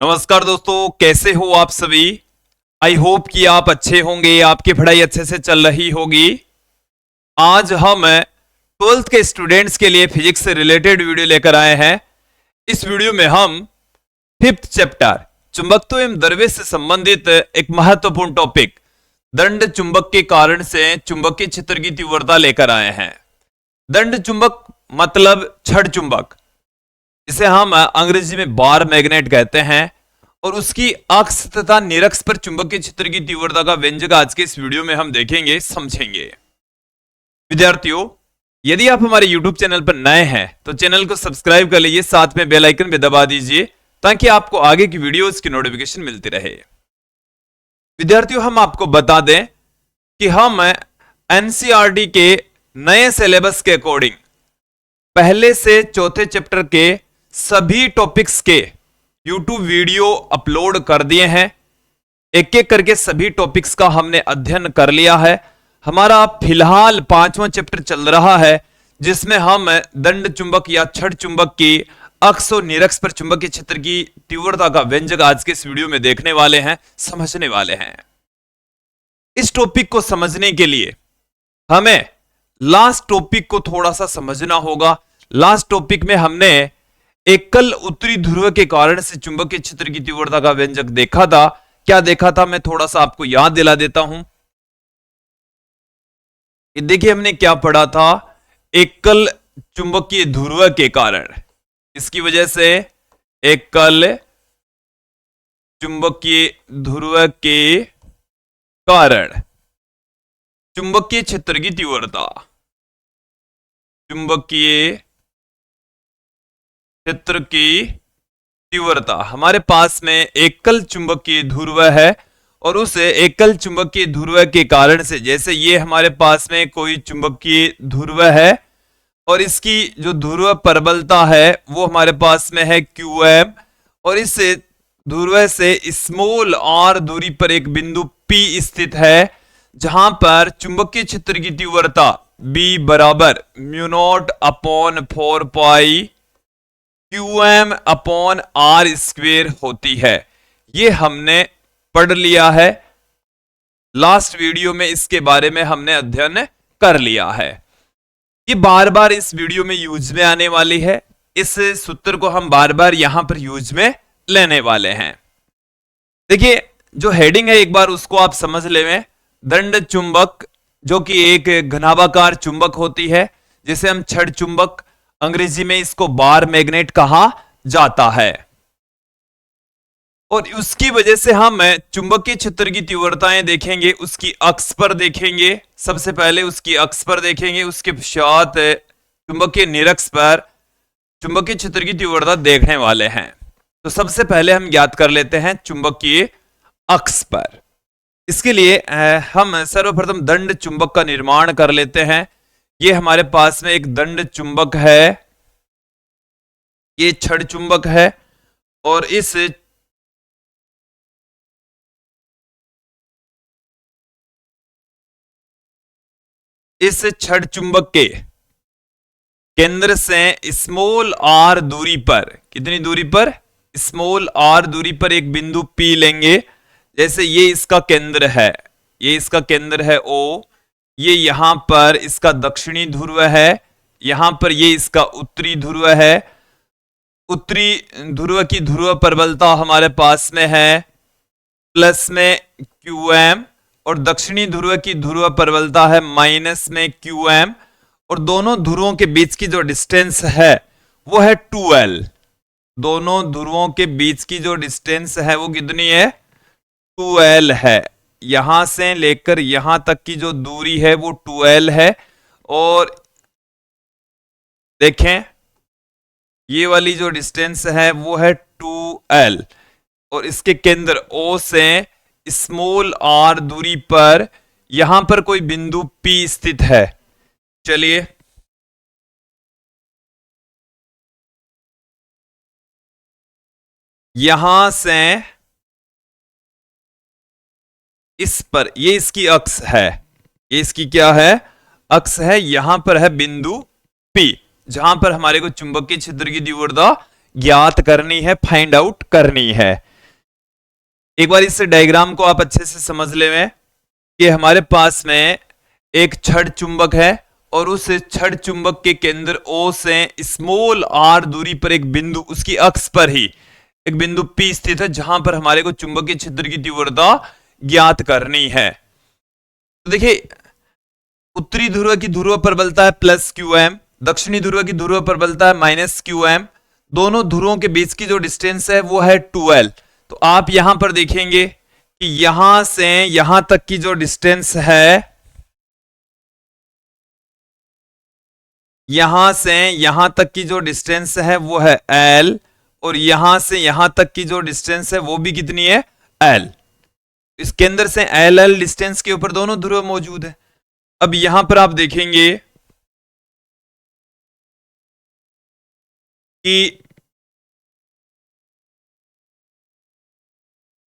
नमस्कार दोस्तों, कैसे हो आप सभी। आई होप कि आप अच्छे होंगे, आपकी पढ़ाई अच्छे से चल रही होगी। आज हम 12th के स्टूडेंट्स के लिए फिजिक्स से रिलेटेड वीडियो लेकर आए हैं। इस वीडियो में हम 5th चैप्टर चुंबकत्व एवं द्रव्य से संबंधित एक महत्वपूर्ण टॉपिक दंड चुंबक के कारण से चुंबकीय क्षेत्र की तीव्रता लेकर आए हैं। दंड चुंबक मतलब छड़ चुंबक, इसे हम अंग्रेजी में बार मैग्नेट कहते हैं, और उसकी अक्ष तथा निरक्ष पर चुंबकीय क्षेत्र की तीव्रता का व्यंजक आज के इस वीडियो में हम देखेंगे, समझेंगे। विद्यार्थियों, यदि आप हमारे YouTube चैनल पर नए हैं तो चैनल को सब्सक्राइब कर लीजिए, साथ में बेल आइकन भी दबा दीजिए ताकि आपको आगे की वीडियोस की नोटिफिकेशन मिलती रहे। विद्यार्थियों, हम आपको बता दें कि हम NCERT के नए सिलेबस के अकॉर्डिंग पहले से चौथे चैप्टर के सभी टॉपिक्स के YouTube वीडियो अपलोड कर दिए हैं। एक एक करके सभी टॉपिक्स का हमने अध्ययन कर लिया है। हमारा फिलहाल 5वां चैप्टर चल रहा है, जिसमें हम दंड चुंबक या छड़ चुंबक की अक्ष और निरक्ष पर चुंबकीय क्षेत्र की तीव्रता का व्यंजक आज के इस वीडियो में देखने वाले हैं, समझने वाले हैं। इस टॉपिक को समझने के लिए हमें लास्ट टॉपिक को थोड़ा सा समझना होगा। लास्ट टॉपिक में हमने एकल उत्तरी ध्रुव के कारण से चुंबकीय क्षेत्र की तीव्रता का व्यंजक देखा था। क्या देखा था, मैं थोड़ा सा आपको याद दिला देता हूं। देखिए, हमने क्या पढ़ा था। एकल चुंबकीय ध्रुव के कारण, इसकी वजह से एकल चुंबकीय ध्रुव के कारण चुंबकीय क्षेत्र की तीव्रता, चुंबकीय क्षेत्र की तीव्रता, हमारे पास में एकल चुंबकीय ध्रुव है और उस एकल चुंबकीय ध्रुव के कारण से, जैसे ये हमारे पास में कोई चुंबकीय ध्रुव है और इसकी जो ध्रुव प्रबलता है वो हमारे पास में है QM, और इस ध्रुव से स्मॉल r दूरी पर एक बिंदु P स्थित है, जहां पर चुंबकीय क्षेत्र की तीव्रता B बराबर μ0/4 पाई QM अपॉन R स्क्वेयर होती है। ये हमने पढ़ लिया है। लास्ट वीडियो में इसके बारे में हमने अध्ययन कर लिया है। ये बार बार इस वीडियो में यूज में आने वाली है। इस सूत्र को हम बार बार यहां पर यूज में लेने वाले हैं। देखिए, जो हेडिंग है एक बार उसको आप समझ लें। दंड चुंबक जो कि एक घनाभाकार चुंबक होती है, जिसे हम छड़ चुंबक, अंग्रेजी में इसको बार मैग्नेट कहा जाता है, और उसकी वजह से हम चुंबकीय क्षेत्र की तीव्रताएं देखेंगे। उसकी अक्ष पर देखेंगे, सबसे पहले उसकी अक्ष पर देखेंगे, उसके पश्चात चुंबकीय निरक्ष पर चुंबकीय क्षेत्र की तीव्रता देखने वाले हैं। तो सबसे पहले हम ज्ञात कर लेते हैं चुंबकीय अक्ष पर। इसके लिए हम सर्वप्रथम दंड चुंबक का निर्माण कर लेते हैं। ये हमारे पास में एक दंड चुंबक है, ये छड़ चुंबक है, और इस छड़ चुंबक के केंद्र से स्मॉल r दूरी पर, कितनी दूरी पर, स्मॉल r दूरी पर एक बिंदु P लेंगे। जैसे ये इसका केंद्र है, ये इसका केंद्र है O, ये यहां पर इसका दक्षिणी ध्रुव है, यहां पर ये इसका उत्तरी ध्रुव है। उत्तरी ध्रुव की ध्रुव प्रबलता हमारे पास में है प्लस में QM, और दक्षिणी ध्रुव की ध्रुव प्रबलता है माइनस में QM, और दोनों ध्रुवों के बीच की जो डिस्टेंस है वो है 2L। दोनों ध्रुवों के बीच की जो डिस्टेंस है वो कितनी है, 2L है। यहां से लेकर यहां तक की जो दूरी है वो 2L है। और देखें, ये वाली जो डिस्टेंस है वो है 2L, और इसके केंद्र O से स्मॉल r दूरी पर यहां पर कोई बिंदु P स्थित है। चलिए, यहां से इस पर, ये इसकी अक्ष है, ये इसकी क्या है, अक्ष है। यहां पर है बिंदु P, जहां पर हमारे को चुंबकीय क्षेत्र की तीव्रता ज्ञात करनी है, फाइंड आउट करनी है। एक बार इस डायग्राम को आप अच्छे से समझ ले कि हमारे पास में एक छड़ चुंबक है और उस छड़ चुंबक के केंद्र O से स्मॉल r दूरी पर एक बिंदु, उसकी अक्ष पर ही एक बिंदु P स्थित है, जहां पर हमारे को चुंबकीय क्षेत्र की तीव्रता ज्ञात करनी है। तो देखिए, उत्तरी ध्रुव की ध्रुव प्रबलता है +qm, दक्षिणी ध्रुव की ध्रुव प्रबलता है -qm। दोनों ध्रुवों के बीच की जो डिस्टेंस है वो है 2l। तो आप यहां पर देखेंगे कि यहां से यहां तक की जो डिस्टेंस है, यहां से यहां तक की जो डिस्टेंस है वो है l, और यहां से यहां तक की जो डिस्टेंस है वो भी कितनी है, l। इस केंद्र से l डिस्टेंस के ऊपर दोनों ध्रुव मौजूद है। अब यहां पर आप देखेंगे कि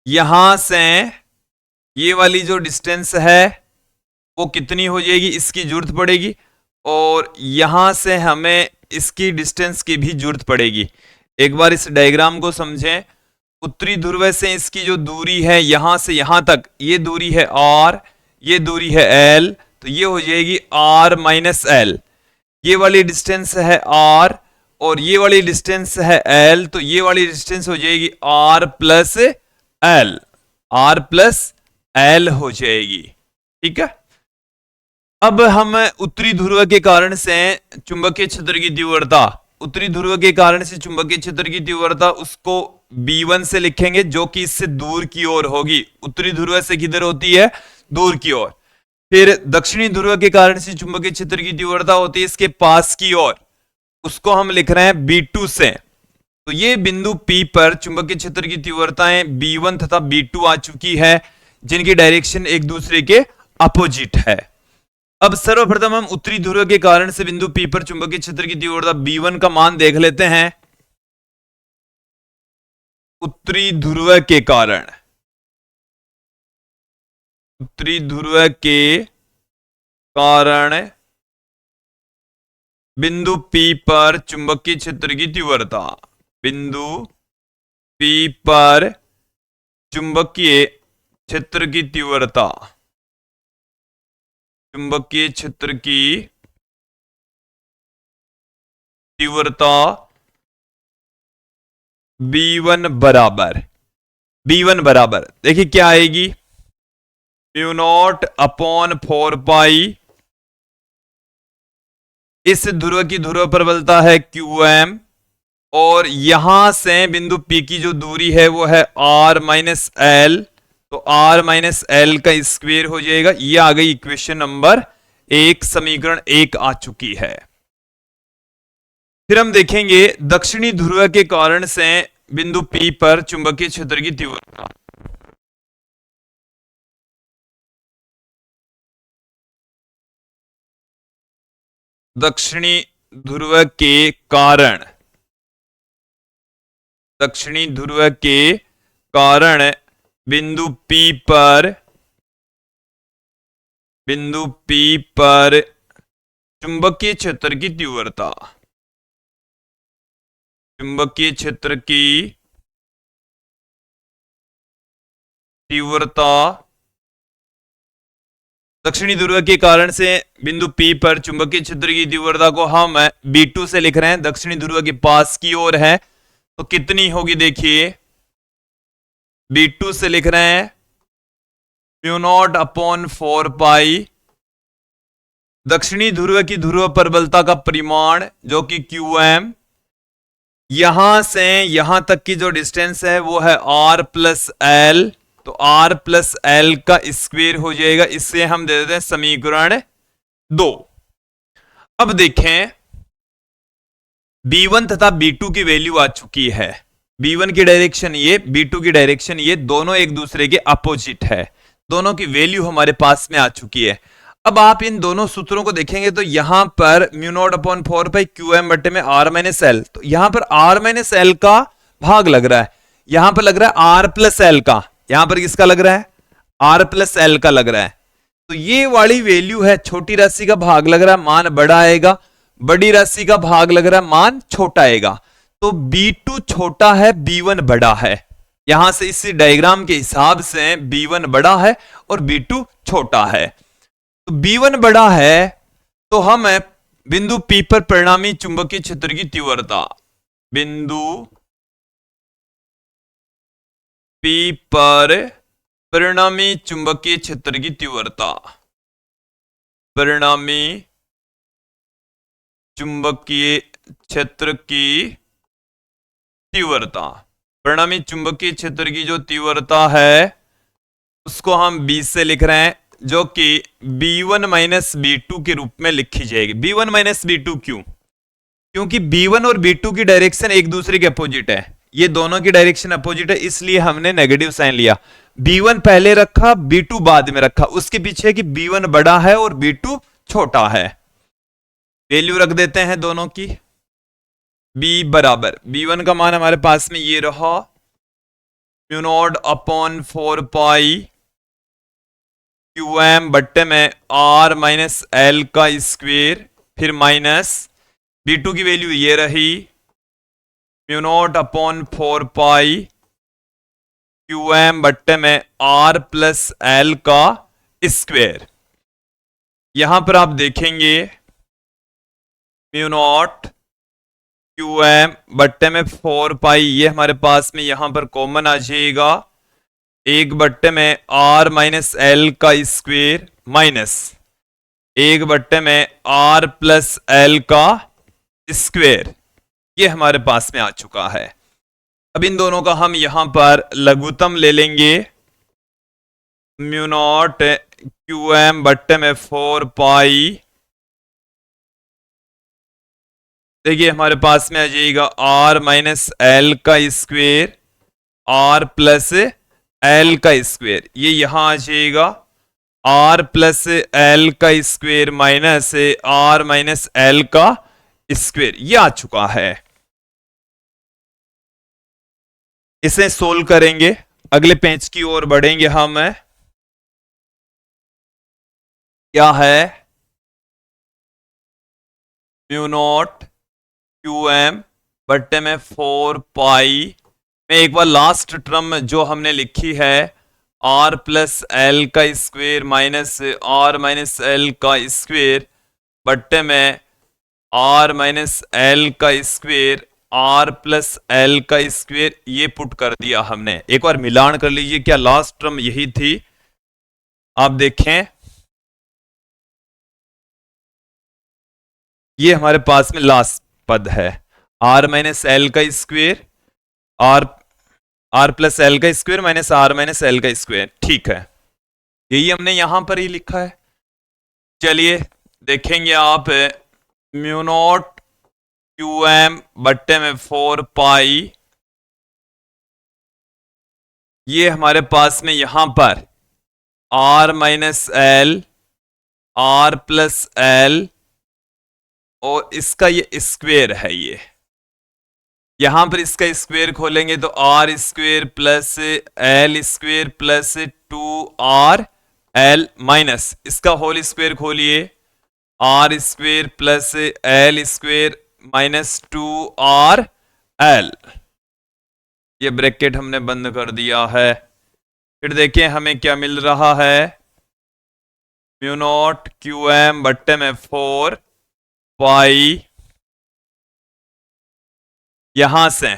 यहां से ये वाली जो डिस्टेंस है वो कितनी हो जाएगी, इसकी जरूरत पड़ेगी, और यहां से हमें इसकी डिस्टेंस की भी जरूरत पड़ेगी। एक बार इस डायग्राम को समझें। उत्तरी ध्रुव से इसकी जो दूरी है यहां से यहां तक, ये दूरी है r, ये दूरी है l, तो ये हो जाएगी r माइनस l। ये वाली डिस्टेंस है r और ये वाली डिस्टेंस है l, तो ये वाली डिस्टेंस हो जाएगी r plus l, r plus l हो जाएगी। ठीक है। अब हम उत्तरी ध्रुव के कारण से चुंबकीय क्षेत्र की तीव्रता, उत्तरी ध्रुव के कारण से चुंबकीय क्षेत्र की तीव्रता उसको B1 से लिखेंगे, जो कि इससे दूर की ओर होगी। उत्तरी ध्रुव से किधर होती है, दूर की ओर। फिर दक्षिणी ध्रुव के कारण से चुंबकीय क्षेत्र की तीव्रता होती है इसके पास की ओर, उसको हम लिख रहे हैं B2 से। तो ये बिंदु P पर चुंबकीय क्षेत्र की तीव्रताएं B1 तथा B2 आ चुकी है, जिनकी डायरेक्शन एक दूसरे के अपोजिट है। अब सर्वप्रथम हम उत्तरी ध्रुव के कारण से बिंदु P पर चुंबकीय क्षेत्र की तीव्रता B1 का मान देख लेते हैं। उत्तरी ध्रुव के कारण, उत्तरी ध्रुव के कारण बिंदु P पर चुंबकीय क्षेत्र की तीव्रता, बिंदु P पर चुंबकीय क्षेत्र की तीव्रता, चुंबकीय क्षेत्र की तीव्रता B1 बराबर, B1 बराबर देखिए क्या आएगी, μ0/4π, इस ध्रुव की ध्रुव प्रबलता है qm, और यहां से बिंदु P की जो दूरी है वो है r माइनस l, तो r माइनस l का स्क्वायर हो जाएगा। ये आ गई इक्वेशन नंबर 1, समीकरण 1 आ चुकी है। फिर हम देखेंगे दक्षिणी ध्रुव के कारण से बिंदु P पर चुंबकीय क्षेत्र की तीव्रता, दक्षिणी ध्रुव के कारण, दक्षिणी ध्रुव के कारण बिंदु P पर, बिंदु P पर चुंबकीय क्षेत्र की तीव्रता, चुंबकीय क्षेत्र की तीव्रता, दक्षिणी ध्रुव के कारण से बिंदु P पर चुंबकीय क्षेत्र की तीव्रता को हम B2 से लिख रहे हैं, दक्षिणी ध्रुव के पास की ओर है, तो कितनी होगी देखिए, B2 से लिख रहे हैं μ0/4π, दक्षिणी ध्रुव की ध्रुव प्रबलता का परिमाण जो कि qm, यहां से यहां तक की जो डिस्टेंस है वो है r प्लस l, तो r प्लस l का स्क्वायर हो जाएगा। इससे हम दे देते हैं समीकरण 2। अब देखें B1 तथा B2 की वैल्यू आ चुकी है, B1 की डायरेक्शन ये, B2 की डायरेक्शन ये, दोनों एक दूसरे के अपोजिट है, दोनों की वैल्यू हमारे पास में आ चुकी है। अब आप इन दोनों सूत्रों को देखेंगे तो यहां पर μ0/4π qm बट्टे में r माइनस l, तो यहां पर r माइनस l का भाग लग रहा है, यहां पर लग रहा है r प्लस l का, यहां पर किसका लग रहा है, r प्लस l का लग रहा है। तो ये वाली वैल्यू है, छोटी राशि का भाग लग रहा है, मान बड़ा आएगा, बड़ी राशि का भाग लग रहा है, मान छोटा आएगा। तो B2 छोटा है, B1 बड़ा है, यहां से इसी डायग्राम के हिसाब से B1 बड़ा है और B2 छोटा है। तो B1 बड़ा है तो हम बिंदु P पर परिणामी चुंबकीय क्षेत्र की तीव्रता, बिंदु P पर परिणामी चुंबकीय क्षेत्र की तीव्रता, परिणामी चुंबकीय क्षेत्र की तीव्रता, परिणामी चुंबकीय क्षेत्र की जो तीव्रता है उसको हम B से लिख रहे हैं, जो कि B1 माइनस B2 के रूप में लिखी जाएगी। B1 माइनस B2 क्यों? क्योंकि B1 और B2 की डायरेक्शन एक दूसरे के अपोजिट है, ये दोनों की डायरेक्शन अपोजिट है, इसलिए हमने नेगेटिव साइन लिया। B1 पहले रखा, B2 बाद में रखा, उसके पीछे कि B1 बड़ा है और B2 छोटा है। वैल्यू रख देते हैं दोनों की। B बराबर, B1 का मान हमारे पास में ये रहा mu naught upon 4 pi QM बट्टे में R माइनस L का स्क्वेयर, फिर माइनस B2 की वैल्यू ये रही mu naught upon 4 pi QM बट्टे में R प्लस L का स्क्वेयर। यहां पर आप देखेंगे म्यू नॉट QM बट्टे में 4 पाई, ये हमारे पास में यहां पर कॉमन आ जाएगा, 1 बट्टे में R माइनस L का स्क्वेयर माइनस 1 बट्टे में R प्लस L का स्क्वेयर, ये हमारे पास में आ चुका है। अब इन दोनों का हम यहां पर लघुत्तम ले लेंगे, म्यू नॉट QM बट्टे में 4 पाई, देखिए हमारे पास में आ जाएगा R माइनस L का स्क्वेयर, R प्लस L का स्क्वेयर, ये यहां आ जाएगा R प्लस L का square minus R minus L का स्क्वेयर, ये आ चुका है। इसे सोल्व करेंगे, अगले पेज की ओर बढ़ेंगे हम। क्या है म्यू नॉट QM बट्टे में 4 पाई में एक बार लास्ट टर्म जो हमने लिखी है R प्लस L का square minus R minus L का स्क्वेयर बट्टे में R माइनस L का स्क्वेयर R प्लस L का स्क्वेयर, ये पुट कर दिया हमने। एक बार मिलान कर लीजिए, क्या लास्ट टर्म यही थी? आप देखें ये हमारे पास में लास्ट पद है, R माइनस L का स्क्वेयर, R प्लस L का square minus R minus L का स्क्वेयर, ठीक है, यही हमने यहां पर ही लिखा है। चलिए देखेंगे आप, म्यू नॉट QM बट्टे में 4 पाई, ये हमारे पास में यहां पर R minus L, R plus L और इसका ये स्क्वेयर है, ये यहां पर इसका स्क्वेयर खोलेंगे तो R square plus L square plus 2RL minus इसका होल स्क्वेयर खोलिए R square plus L square minus 2RL, ये ब्रैकेट हमने बंद कर दिया है। फिर देखें हमें क्या मिल रहा है, म्यू नॉट QM बट्टे में 4 पाई, यहां से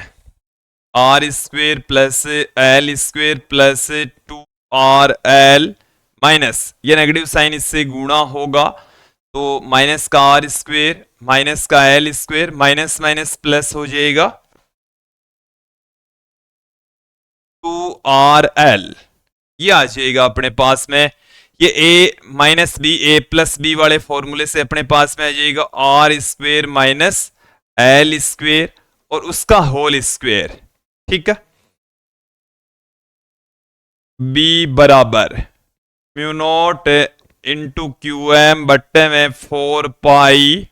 R square plus L square plus 2RL minus ये नेगेटिव साइन इससे गुणा होगा तो माइनस का R स्क्वेयर माइनस का L square minus minus plus हो जाएगा 2RL, ये आ जाएगा अपने पास में। ये A minus B A plus B वाले फॉर्मूले से अपने पास में आ जाएगा R square minus L square और उसका होल स्क्वेयर, ठीक है। B बराबर म्यू नॉट इंटू QM बट्टे में 4 पाई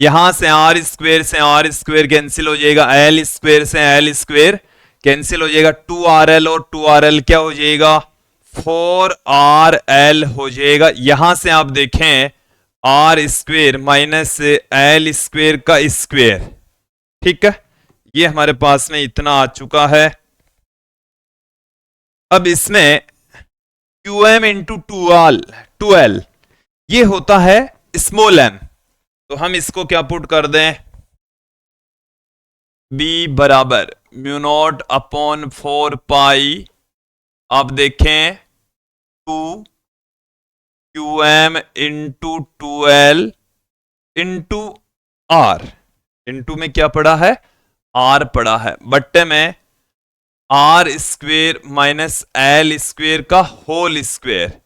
यहां से R स्क्वेयर कैंसिल हो जाएगा, L स्क्वेयर से L स्क्वेयर कैंसिल हो जाएगा, 2RL और 2RL क्या हो जाएगा 4RL हो जाएगा। यहां से आप देखें R square minus L square का स्क्वेयर, ठीक है, ये हमारे पास में इतना आ चुका है। अब इसमें QM इंटू 2L ये होता है स्मॉल m, तो हम इसको क्या पुट कर दें, B बराबर म्यू नॉट अपॉन 4 पाई, आप देखें 2 QM into 2L into R, into में क्या पड़ा है, R पड़ा है, बट्टे में R square minus L square का होल स्क्वेयर।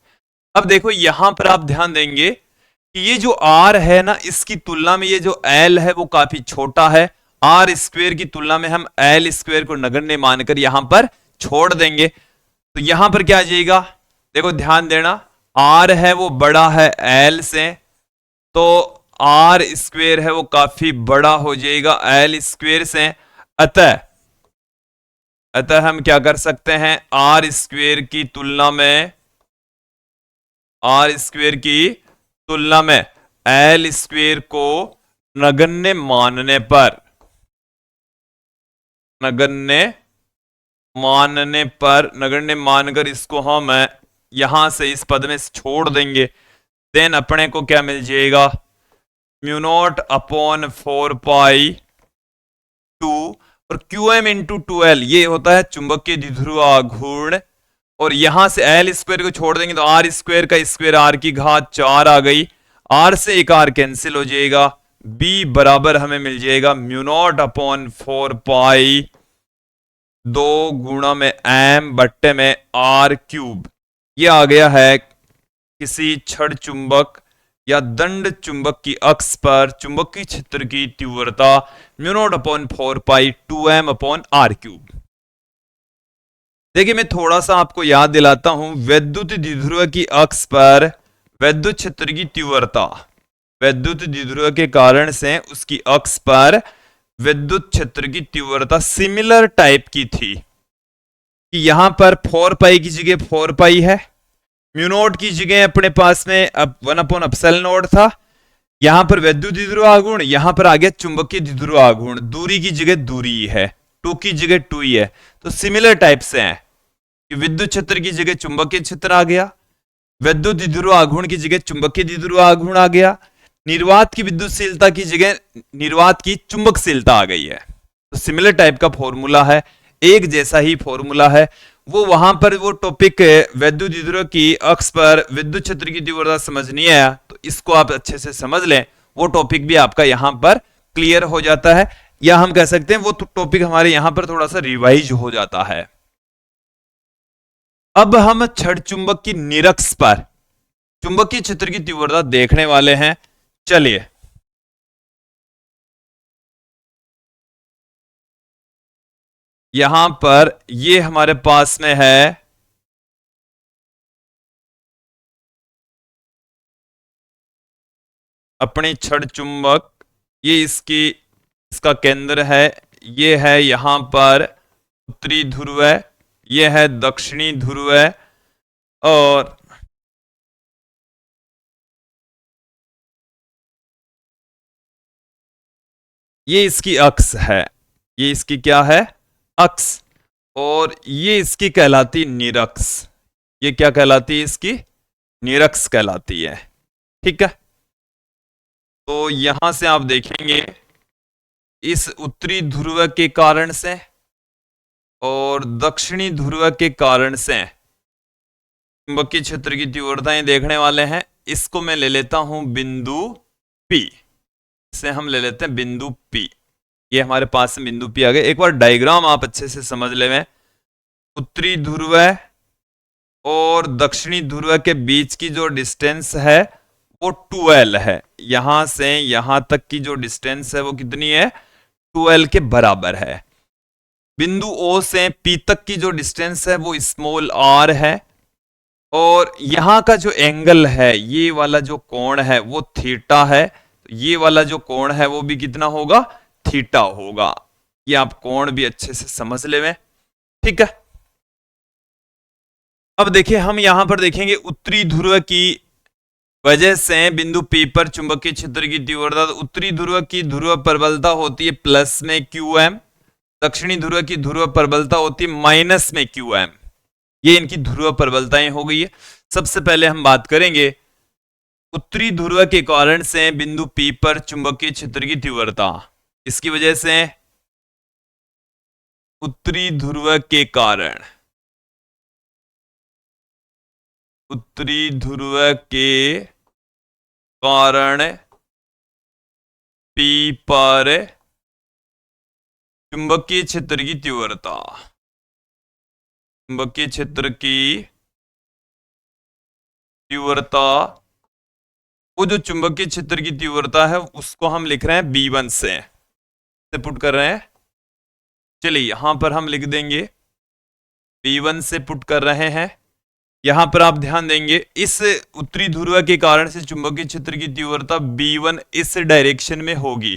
अब देखो यहां पर आप ध्यान देंगे कि ये जो आर है ना, इसकी तुलना में ये जो एल है वो काफी छोटा है। आर स्क्वेयर की तुलना में हम एल स्क्वेयर को नगण्य मानकर यहां पर छोड़ देंगे, तो यहां पर क्या आ जाएगा, देखो ध्यान देना, आर है वो बड़ा है एल से, तो आर स्क्वेयर है वो काफी बड़ा हो जाएगा एल स्क्वेयर से। अतः हम क्या कर सकते हैं, आर स्क्वेयर की तुलना में एल स्क्वेयर को नगण्य मानने पर नगण्य मानकर इसको हम यहां से इस पद में छोड़ देंगे, देन अपने को क्या मिल जाएगा, म्यू नॉट अपॉन 4 पाई 2 और QM इंटू 2L ये होता है चुंबकीय द्विध्रुव आघूर्ण, और यहां से एल स्क्वायर को छोड़ देंगे तो आर स्क्वायर का स्क्वायर आर की घात 4 आ गई, आर से एक आर कैंसिल हो जाएगा, B बराबर हमें मिल जाएगा म्यू नॉट अपॉन 4 पाई 2 गुणा में m बट्टे में R क्यूब। ये आ गया है किसी छड़ चुंबक या दंड चुंबक की अक्ष पर चुंबकीय क्षेत्र की तीव्रता म्यू नॉट अपॉन 4 पाई 2m अपॉन R क्यूब। देखिए मैं थोड़ा सा आपको याद दिलाता हूं, वैद्युत द्विध्रुव की अक्ष पर वैद्युत क्षेत्र की तीव्रता वैद्युत द्विध्रुव के कारण से उसकी अक्ष पर विद्युत क्षेत्र की तीव्रता सिमिलर टाइप की थी कि यहां पर 4 पाई की जगह 4 पाई है, म्यू नॉट की जगह अपने पास में अब 1 अपॉन एप्सिलॉन नॉट था, यहां पर वैद्युत द्विध्रुव आघूर्ण, यहां पर आ गया चुंबकीय द्विध्रुव आघूर्ण, दूरी की जगह दूरी है, 2 की जगह 2 ही है, तो सिमिलर टाइप से है कि विद्युत क्षेत्र की जगह चुंबकीय क्षेत्र आ गया, वैद्युत द्विध्रुव आघूर्ण की जगह चुंबकीय द्विध्रुव आघूर्ण आ गया, निर्वात की विद्युतशीलता की जगह निर्वात की चुंबकशीलता आ गई है। तो सिमिलर टाइप का फॉर्मूला है, एक जैसा ही फॉर्मूला है, वो वहां पर वो टॉपिक वैद्युत द्विध्रुव की अक्ष पर विद्युत क्षेत्र की तीव्रता समझ नहीं आया, तो इसको आप अच्छे से समझ लें, वो टॉपिक भी आपका यहां पर क्लियर हो जाता है, या हम कह सकते हैं वो टॉपिक हमारे यहां पर थोड़ा सा रिवाइज हो जाता है। अब हम छड़ चुंबक की निरक्ष पर चुंबकीय क्षेत्र की तीव्रता देखने वाले हैं। चलिए यहां पर ये हमारे पास में है अपनी छड़ चुंबक, ये इसका केंद्र है, ये है यहां पर उत्तरी ध्रुव है, ये है दक्षिणी ध्रुव है, और ये इसकी अक्ष है, ये इसकी क्या है, अक्ष, और ये इसकी कहलाती निरक्ष, ये क्या कहलाती है, इसकी निरक्ष कहलाती है, ठीक है। तो यहां से आप देखेंगे इस उत्तरी ध्रुव के कारण से और दक्षिणी ध्रुव के कारण से चुंबकीय क्षेत्र की तीव्रताएं देखने वाले हैं। इसको मैं ले लेता हूं बिंदु P, से हम ले लेते हैं बिंदु P, ये हमारे पास में बिंदु P आ गए। एक बार डायग्राम आप अच्छे से समझ ले, उत्तरी ध्रुव और दक्षिणी ध्रुव के बीच की जो डिस्टेंस है वो 2L है, यहां से यहां तक की जो डिस्टेंस है वो कितनी है, 2L के बराबर है। बिंदु O से P तक की जो डिस्टेंस है वो स्मॉल r है, और यहां का जो एंगल है, ये वाला जो कोण है वो थीटा है, तो ये वाला जो कोण है वो भी कितना होगा, थीटा होगा। ये आप कोण भी अच्छे से समझ ले, ठीक है। अब देखिए हम यहां पर देखेंगे उत्तरी ध्रुव की वजह से बिंदु P पर चुंबकीय क्षेत्र की तीव्रता, तो उत्तरी ध्रुव की ध्रुव प्रबलता होती है प्लस में QM, दक्षिणी ध्रुव की ध्रुव प्रबलता होती है माइनस में QM। ये इनकी ध्रुव प्रबलताएं हो गई है। सबसे पहले हम बात करेंगे उत्तरी ध्रुव के कारण से बिंदु P पर चुंबकीय क्षेत्र की तीव्रता। इसकी वजह से उत्तरी ध्रुव के कारण, उत्तरी ध्रुव के कारण P पर चुंबकीय क्षेत्र की तीव्रता, चुंबकीय क्षेत्र की तीव्रता, वो जो चुंबकीय क्षेत्र की तीव्रता है उसको हम लिख रहे हैं B1 से पुट कर रहे हैं। चलिए यहां पर हम लिख देंगे B1 से पुट कर रहे हैं। यहां पर आप ध्यान देंगे इस उत्तरी ध्रुव के कारण से चुंबकीय क्षेत्र की तीव्रता B1 इस डायरेक्शन में होगी,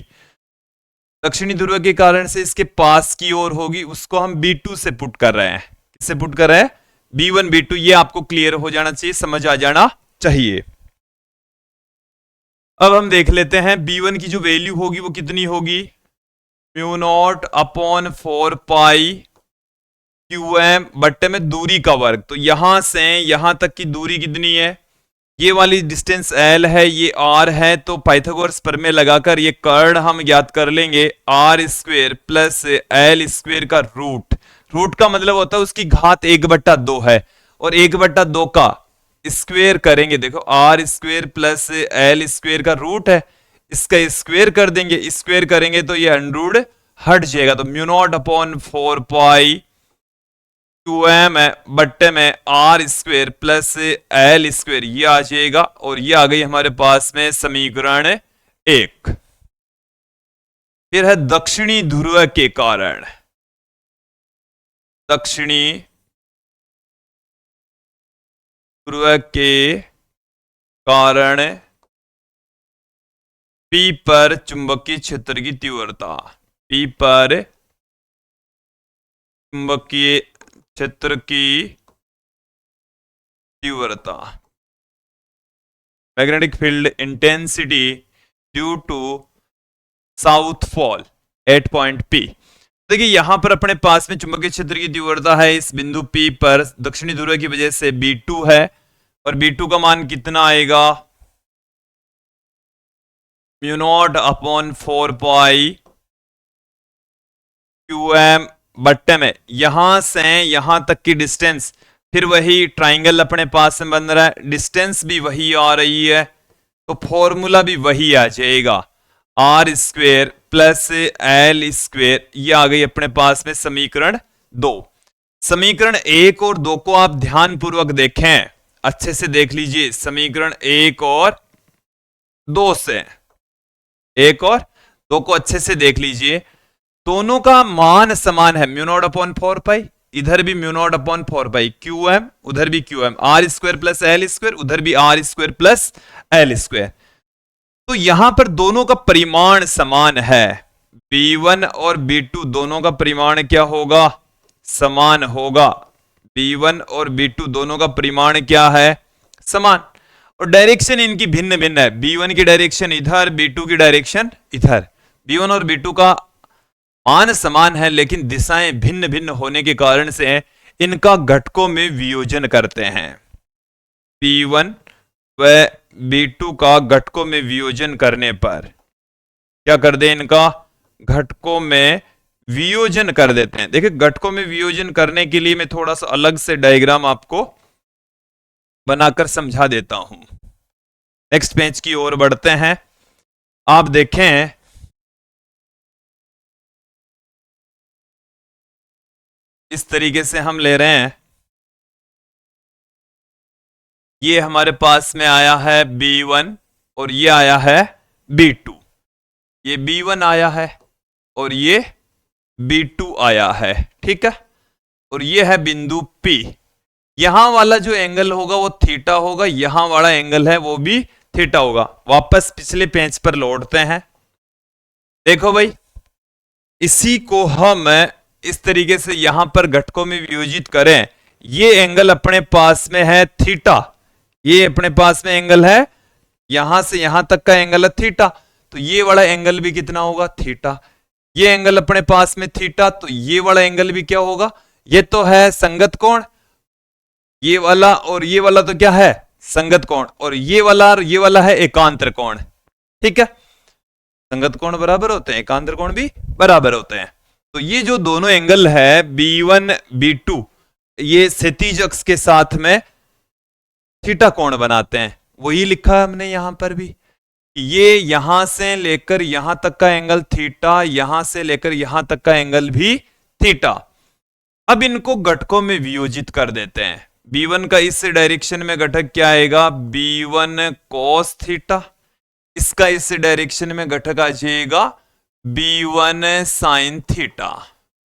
दक्षिणी ध्रुव के कारण से इसके पास की ओर होगी, उसको हम B2 से पुट कर रहे हैं। किससे पुट कर रहे हैं? B1 B2। ये आपको क्लियर हो जाना चाहिए, समझ आ जाना चाहिए। अब हम देख लेते हैं B1 की जो वैल्यू होगी वो कितनी होगी, μ0/4π QM बट्टे में दूरी का वर्ग। तो यहां से यहां तक की दूरी कितनी है, ये वाली डिस्टेंस L है, ये R है, तो पाइथागोरस प्रमेय लगाकर ये कर्ण हम ज्ञात कर लेंगे R² प्लस L² का रूट। रूट का मतलब होता है उसकी घात 1/2 है, और 1/2 का स्क्वेयर करेंगे, देखो R² प्लस L² का रूट है, इसका स्क्वेयर कर देंगे, स्क्वेयर करेंगे तो ये अंडरूट हट जाएगा। तो μ0/4π QM बट्टे में R² प्लस L², ये आ जाएगा, और ये आ गई हमारे पास में समीकरण 1। फिर है दक्षिणी ध्रुव के कारण, दक्षिणी ध्रुव के कारण P पर चुंबकीय क्षेत्र की तीव्रता, P पर चुंबकीय क्षेत्र की तीव्रता, magnetic field intensity due to south fall at point P। देखिए यहां पर अपने पास में चुंबकीय क्षेत्र की तीव्रता है इस बिंदु P पर दक्षिणी ध्रुव की वजह से B2 है, और B2 का मान कितना आएगा, μ0/4π QM बट्टे में यहां से यहां तक की डिस्टेंस, फिर वही ट्राइंगल अपने पास में बन रहा है, डिस्टेंस भी वही आ रही है, तो फॉर्मूला भी वही आ जाएगा R² प्लस L²। ये आ गई अपने पास में समीकरण 2। समीकरण 1 और 2 को आप ध्यान पूर्वक देखें, अच्छे से देख लीजिए, समीकरण 1 और 2 से, 1 और 2 को अच्छे से देख लीजिए, दोनों का मान समान है, μ0/4π, इधर भी μ0/4π QM, उधर भी QM, R² प्लस L², उधर भी R² प्लस L²। तो यहां पर दोनों का परिमाण समान है, B1 और B2 दोनों का परिमाण क्या होगा, समान होगा। B1 और B2 दोनों का परिमाण क्या है, समान, और डायरेक्शन इनकी भिन्न भिन्न है, B1 की डायरेक्शन इधर, B2 की डायरेक्शन इधर। B1 और B2 का मान समान है लेकिन दिशाएं भिन्न भिन्न होने के कारण से इनका घटकों में वियोजन करते हैं। B1 व B2 का घटकों में वियोजन करने पर क्या कर दे, इनका घटकों में वियोजन कर देते हैं। देखिए घटकों में वियोजन करने के लिए मैं थोड़ा सा अलग से डायग्राम आपको बनाकर समझा देता हूं। नेक्स्ट पेज की ओर बढ़ते हैं। आप देखें इस तरीके से हम ले रहे हैं, ये हमारे पास में आया है B1 और ये आया है B2, ये B1 आया है और ये B2 आया है, ठीक है, और ये है बिंदु P। यहां वाला जो एंगल होगा वो थीटा होगा, यहां वाला एंगल है वो भी थीटा होगा। वापस पिछले पेज पर लौटते हैं। देखो भाई, इसी को हम इस तरीके से यहां पर घटकों में वियोजित करें, ये एंगल अपने पास में है थीटा, ये अपने पास में एंगल है, यहां से यहां तक का एंगल है थीटा, तो ये वाला एंगल भी कितना होगा थीटा। ये एंगल अपने पास में थीटा, तो ये वाला एंगल भी क्या होगा, ये तो है संगत कोण, ये वाला और ये वाला तो क्या है संगत कोण, और ये वाला है एकांतर कोण। ठीक है, संगत कोण बराबर होते हैं, एकांतर कोण भी बराबर होते हैं। तो ये जो दोनों एंगल है B1 B2, ये क्षैतिज अक्ष के साथ में थीटा कोण बनाते हैं। वही लिखा है हमने यहां पर भी, ये यहां से लेकर यहां तक का एंगल थीटा, यहां से लेकर यहां तक का एंगल भी थीटा। अब इनको घटकों में वियोजित कर देते हैं। B1 का इस डायरेक्शन में घटक क्या आएगा, B1 cos थीटा, इसका इस डायरेक्शन में घटक आ जाएगा B1 sin theta,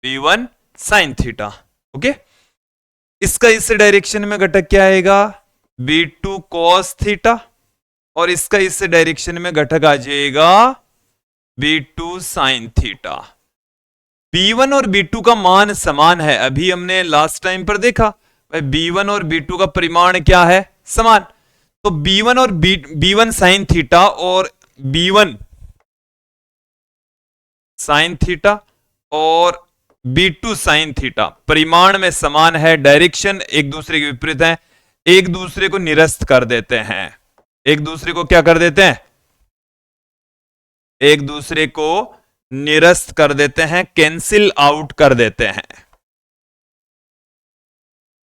B1 sin theta. Okay, इसका इस डायरेक्शन में घटक क्या आएगा, B2 cos थीटा, और इसका इस डायरेक्शन में घटक आ जाएगा B2 sin थीटा। B1 और B2 का मान समान है, अभी हमने लास्ट टाइम पर देखा भाई B1 और B2 का परिमाण क्या है, समान। तो B1 और B1 sin थीटा और B1 sin थीटा और B2 sin थीटा परिमाण में समान है, डायरेक्शन एक दूसरे के विपरीत है, एक दूसरे को निरस्त कर देते हैं। एक दूसरे को क्या कर देते हैं, एक दूसरे को निरस्त कर देते हैं, कैंसिल आउट कर देते हैं।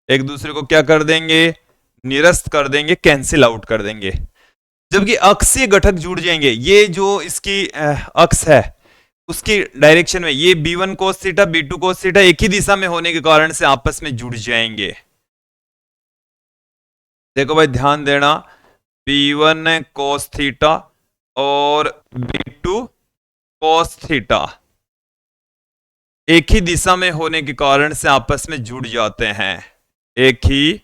एक दूसरे को क्या कर देंगे, निरस्त कर देंगे, कैंसिल आउट कर देंगे। जबकि अक्षीय घटक जुड़ जाएंगे, ये जो इसकी अक्ष है उसकी डायरेक्शन में ये B1 cos theta B2 cos theta एक ही दिशा में होने के कारण से आपस में जुड़ जाएंगे। देखो भाई ध्यान देना, B1 cos थीटा और B2 cos थीटा एक ही दिशा में होने के कारण से आपस में जुड़ जाते हैं। एक ही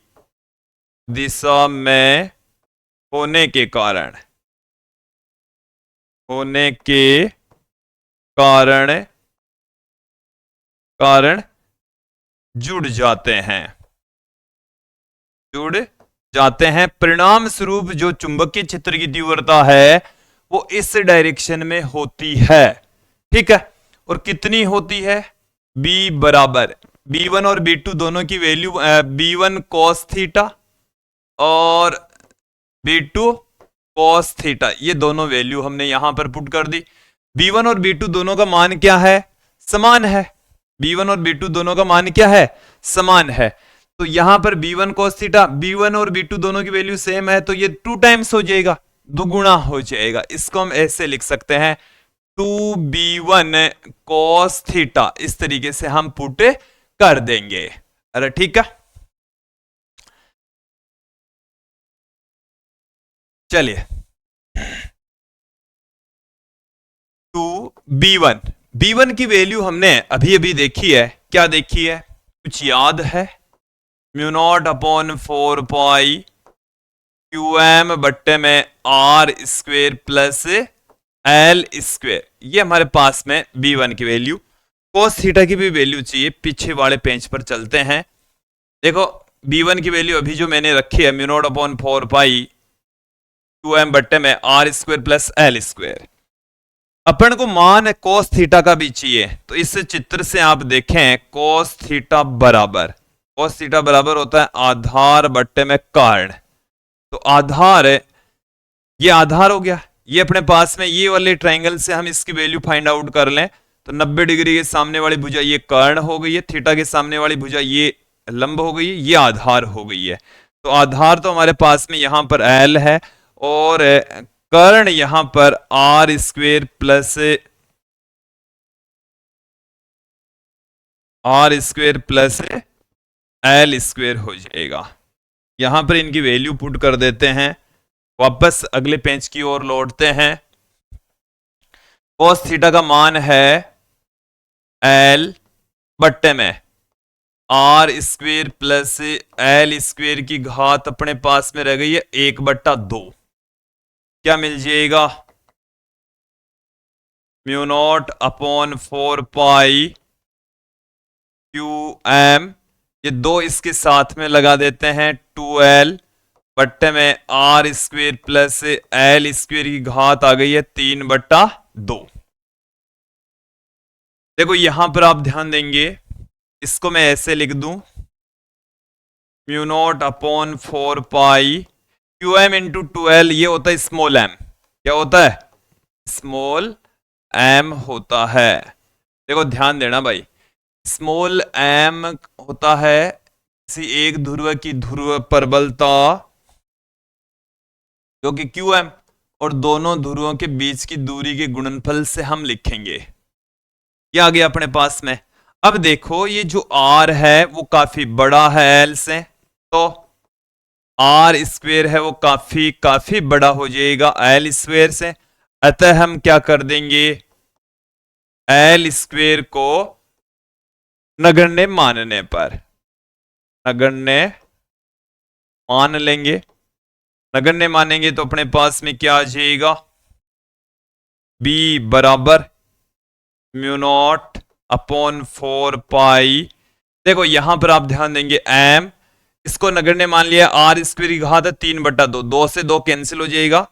दिशा में होने के कारण जुड़ जाते हैं। परिणाम स्वरूप जो चुंबकीय क्षेत्र की तीव्रता है वो इस डायरेक्शन में होती है। ठीक है, और कितनी होती है, B बराबर B1 और B2 दोनों की वैल्यू, B1 cos थीटा और B2 cos थीटा, ये दोनों वैल्यू हमने यहां पर पुट कर दी। B1 और B2 दोनों का मान क्या है, समान है। B1 और B2 दोनों का मान क्या है, समान है। तो यहां पर B1 cos थीटा, B1 और B2 दोनों की वैल्यू सेम है, तो ये 2 टाइम्स हो जाएगा, दुगुना हो जाएगा। इसको हम ऐसे लिख सकते हैं 2B1 cos थीटा, इस तरीके से हम पुट कर देंगे। अरे ठीक है, चलिए 2B1 की वैल्यू हमने अभी अभी देखी है, क्या देखी है, कुछ याद है, mu naught upon 4 pi QM बट्टे में R square plus L square, ये हमारे पास में B1 की वैल्यू। cos थीटा की भी वैल्यू चाहिए, पीछे वाले पेज पर चलते हैं। देखो B1 की वैल्यू अभी जो मैंने रखी है mu naught upon 4 pi QM बट्टे में R square plus L square. अपन को मान cos थीटा का भी चाहिए, तो इस चित्र से आप देखें cos थीटा बराबर होता है आधार बट्टे में कारण। तो आधार, ये आधार हो गया, ये अपने पास में ये वाले ट्रायंगल से हम इसकी वैल्यू फाइंड आउट कर लें, तो 90 डिग्री के सामने वाली भुजा ये कर्ण हो गई है, थीटा के सामने वाली भुजा ये लंब हो गई है, ये आधार हो गई है। तो आधार तो हमारे पास में यहां पर L है और कर्ण यहां पर R square plus L square हो जाएगा। यहां पर इनकी वैल्यू पुट कर देते हैं, वापस अगले पेज की ओर लौटते हैं। cos थीटा का मान है L बट्टे में R square plus L square की घात अपने पास में रह गई है 1/2। क्या मिल जाएगा, mu naught upon 4 pi QM, ये 2 इसके साथ में लगा देते हैं, 2l बट्टे में R square plus L square की घात आ गई है 3/2। देखो यहां पर आप ध्यान देंगे, इसको मैं ऐसे लिख दूं, म्यू नॉट अपॉन 4 पाई क्यू एम इंटू 2l, ये होता है स्मॉल एम। क्या होता है? स्मॉल एम होता है। देखो ध्यान देना भाई, स्मॉल एम होता है किसी एक ध्रुव की ध्रुव प्रबलता जो कि क्यू एम, और दोनों ध्रुवों के बीच की दूरी के गुणनफल से हम लिखेंगे। ये आ गया अपने पास में। अब देखो ये जो r है वो काफी बड़ा है l से, तो r स्क्वेयर है वो काफी बड़ा हो जाएगा l स्क्वेयर से। अतः हम क्या कर देंगे, l स्क्वेयर को नगण्य मानने पर नगण्य मान लेंगे। नगण्य मानेंगे तो अपने पास में क्या आ जाएगा, b बराबर म्यू नॉट अपॉन 4 पाई। देखो यहां पर आप ध्यान देंगे, m इसको नगण्य मान लिया, r स्क्वायर की घात है 3/2, 2 से 2 कैंसिल हो जाएगा,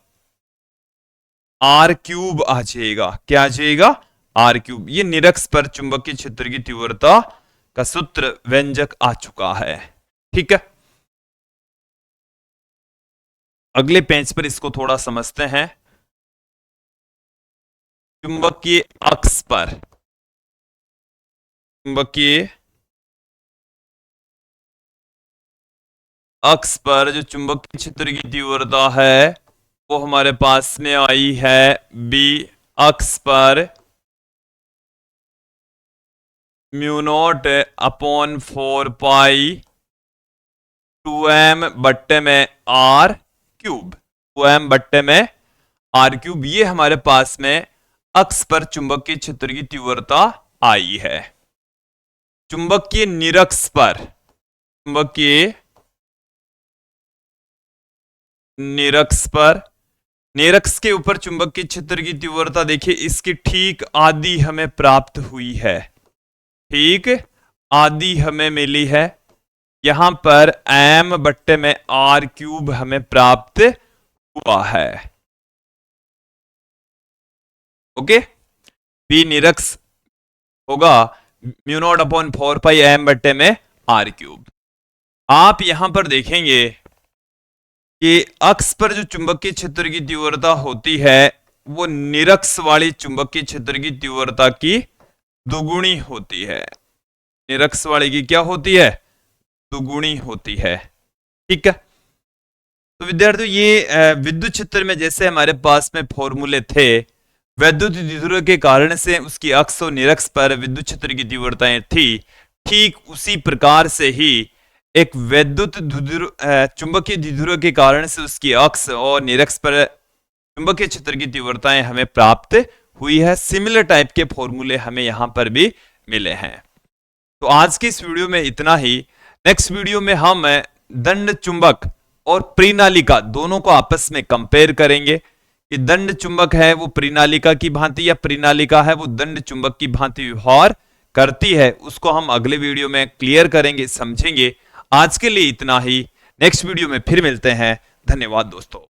r क्यूब आ जाएगा। क्या आ जाएगा? r cube. ये निरक्ष पर चुंबकीय क्षेत्र की तीव्रता का सूत्र व्यंजक आ चुका है। ठीक है, अगले पेज पर इसको थोड़ा समझते हैं। चुंबकीय अक्ष पर जो चुंबकीय क्षेत्र की तीव्रता है वो हमारे पास में आई है b अक्ष पर म्यू नॉट अपॉन 4 पाई 2m बट्टे में r क्यूब, 2m बट्टे में r क्यूब। ये हमारे पास में अक्ष पर चुंबकीय क्षेत्र की तीव्रता आई है। चुंबकीय निरक्ष पर निरक्ष के ऊपर चुंबकीय क्षेत्र की तीव्रता देखिए, इसकी ठीक आधी हमें प्राप्त हुई है, ठीक आधी हमें मिली है। यहां पर m बट्टे में r क्यूब हमें प्राप्त हुआ है। ओके, b निरक्ष होगा म्यू नॉट अपॉन 4 पाई m बट्टे में r क्यूब। आप यहां पर देखेंगे कि अक्ष पर जो चुंबकीय क्षेत्र की तीव्रता होती है वो निरक्ष वाली चुंबकीय क्षेत्र की तीव्रता की दुगुनी होती है। निरक्ष वाली की क्या होती है? दुगुनी होती है। ठीक है, तो विद्यार्थियों ये विद्युत क्षेत्र में जैसे हमारे पास में फॉर्मूले थे, वैद्युत द्विध्रुव के कारण से उसकी अक्ष और निरक्ष पर विद्युत क्षेत्र की तीव्रताएं थी, ठीक उसी प्रकार से ही एक वैद्युत चुंबकीय द्विध्रुव के कारण से उसकी अक्ष और निरक्ष पर चुंबकीय क्षेत्र की तीव्रताएं हमें प्राप्त हुई है। सिमिलर टाइप के फॉर्मूले हमें यहां पर भी मिले हैं। तो आज की इस वीडियो में इतना ही। नेक्स्ट वीडियो में हम दंड चुंबक और परिनालिका दोनों को आपस में कंपेयर करेंगे कि दंड चुंबक है वो परिनालिका की भांति या परिनालिका है वो दंड चुंबक की भांति व्यवहार करती है। उसको हम अगले वीडियो में क्लियर करेंगे, समझेंगे। आज के लिए इतना ही, नेक्स्ट वीडियो में फिर मिलते हैं। धन्यवाद दोस्तों।